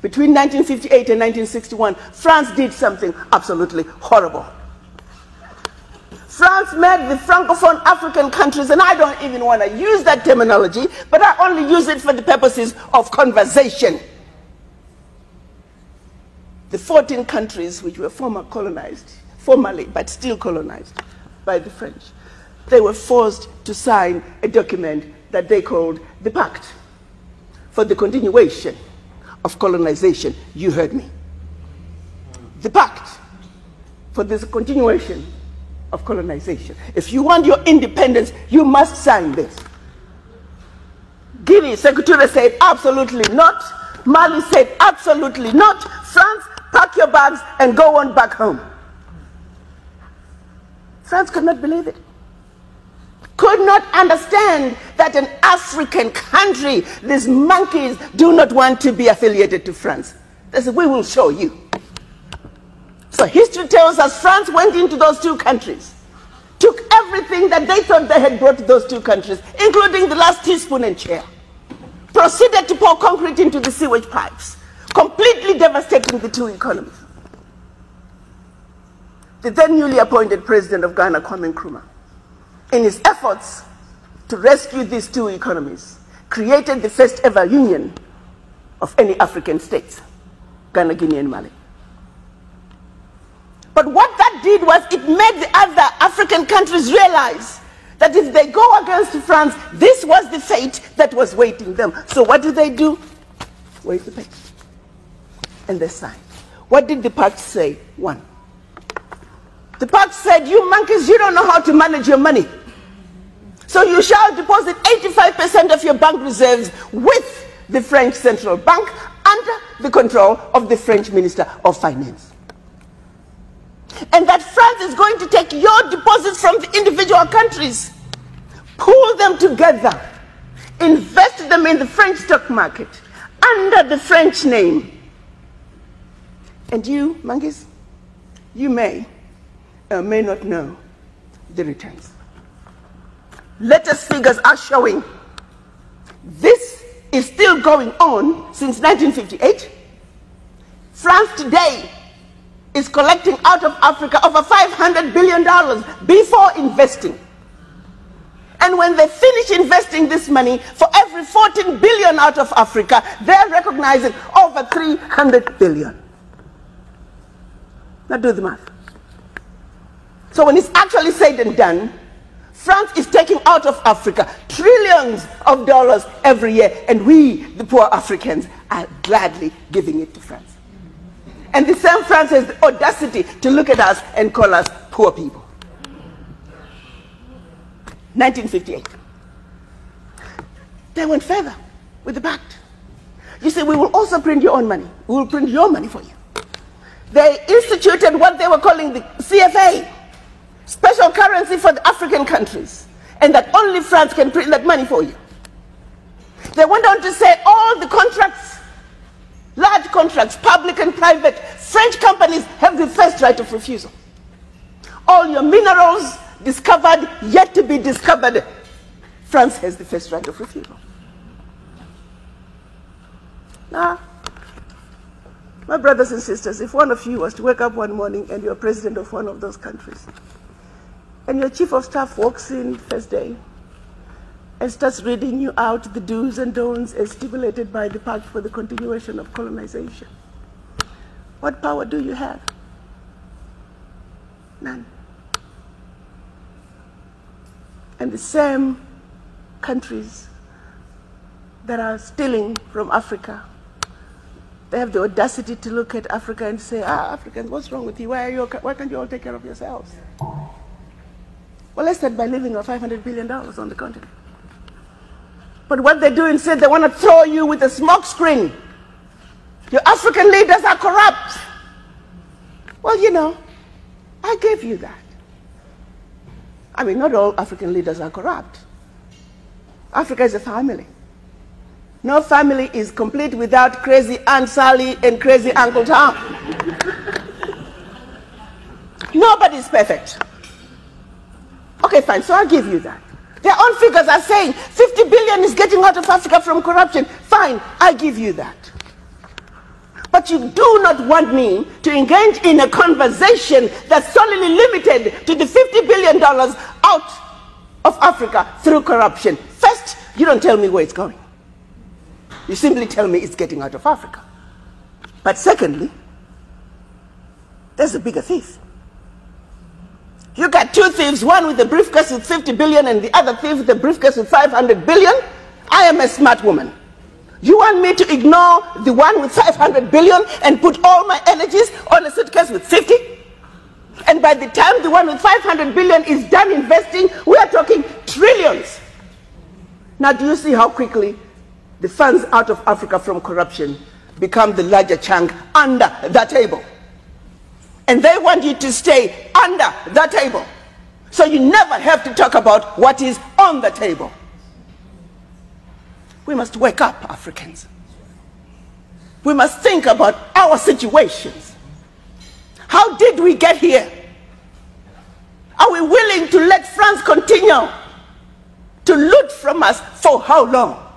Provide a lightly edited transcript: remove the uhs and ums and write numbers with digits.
between 1958 and 1961, France did something absolutely horrible. France made the Francophone African countries, and I don't even want to use that terminology, but I only use it for the purposes of conversation. The 14 countries which were formally, but still colonized by the French, they were forced to sign a document that they called the Pact for the Continuation of Colonization. You heard me. The Pact for this continuation of colonization. If you want your independence, you must sign this. Guinea, Secretary said absolutely not. Mali said absolutely not. France, pack your bags and go on back home. France could not believe it. Could not understand that an African country, these monkeys, do not want to be affiliated to France. They said, we will show you. So history tells us France went into those two countries, took everything that they thought they had brought to those two countries, including the last teaspoon and chair, proceeded to pour concrete into the sewage pipes, completely devastating the two economies. The then newly appointed president of Ghana, Kwame Nkrumah, in his efforts to rescue these two economies, created the first ever union of any African states, Ghana, Guinea, and Mali. But what that did was it made the other African countries realize that if they go against France, this was the fate that was waiting them. So what do? Wait the paper. And they signed. What did the pact say? One. The pact said, you monkeys, you don't know how to manage your money. So you shall deposit 85% of your bank reserves with the French Central Bank under the control of the French Minister of Finance. And that France is going to take your deposits from the individual countries, pool them together, invest them in the French stock market under the French name. And you, monkeys, you may or may not know the returns. Latest figures are showing this is still going on since 1958. France today is collecting out of Africa over $500 billion before investing. And when they finish investing this money, for every 14 billion out of Africa, they're recognizing over 300 billion. Now do the math. So when it's actually said and done, France is taking out of Africa trillions of dollars every year, and we, the poor Africans, are gladly giving it to France. And the same France has the audacity to look at us and call us poor people. 1958. They went further with the pact. You see, we will also print your own money. We will print your money for you. They instituted what they were calling the CFA, special currency for the African countries, and that only France can print that money for you. They went on to say all the contracts, large contracts, public and private, French companies have the first right of refusal. All your minerals discovered, yet to be discovered, France has the first right of refusal. Now, my brothers and sisters, if one of you was to wake up one morning and you're president of one of those countries, and your chief of staff walks in first day and starts reading you out the do's and don'ts as stipulated by the Pact for the Continuation of Colonization, what power do you have? None. And the same countries that are stealing from Africa, they have the audacity to look at Africa and say, Africans, what's wrong with you? Why can't you all take care of yourselves? Well, let's start by leaving our $500 billion on the continent. But what they do instead, they want to throw you with a smoke screen. Your African leaders are corrupt. Well, you know, I gave you that. I mean, not all African leaders are corrupt. Africa is a family. No family is complete without crazy Aunt Sally and crazy Uncle Tom. Nobody's perfect. Okay, fine, so I'll give you that. Their own figures are saying 50 billion is getting out of Africa from corruption. Fine, I'll give you that. But you do not want me to engage in a conversation that's solely limited to the $50 billion out of Africa through corruption. First, you don't tell me where it's going. You simply tell me it's getting out of Africa. But secondly, there's a bigger thief. You got two thieves, one with a briefcase with 50 billion and the other thief with a briefcase with 500 billion. I am a smart woman. You want me to ignore the one with 500 billion and put all my energies on a suitcase with 50? And by the time the one with 500 billion is done investing, we are talking trillions. Now, do you see how quickly the funds out of Africa from corruption become the larger chunk under the table? And they want you to stay under the table. So you never have to talk about what is on the table. We must wake up, Africans. We must think about our situations. How did we get here? Are we willing to let France continue to loot from us for how long?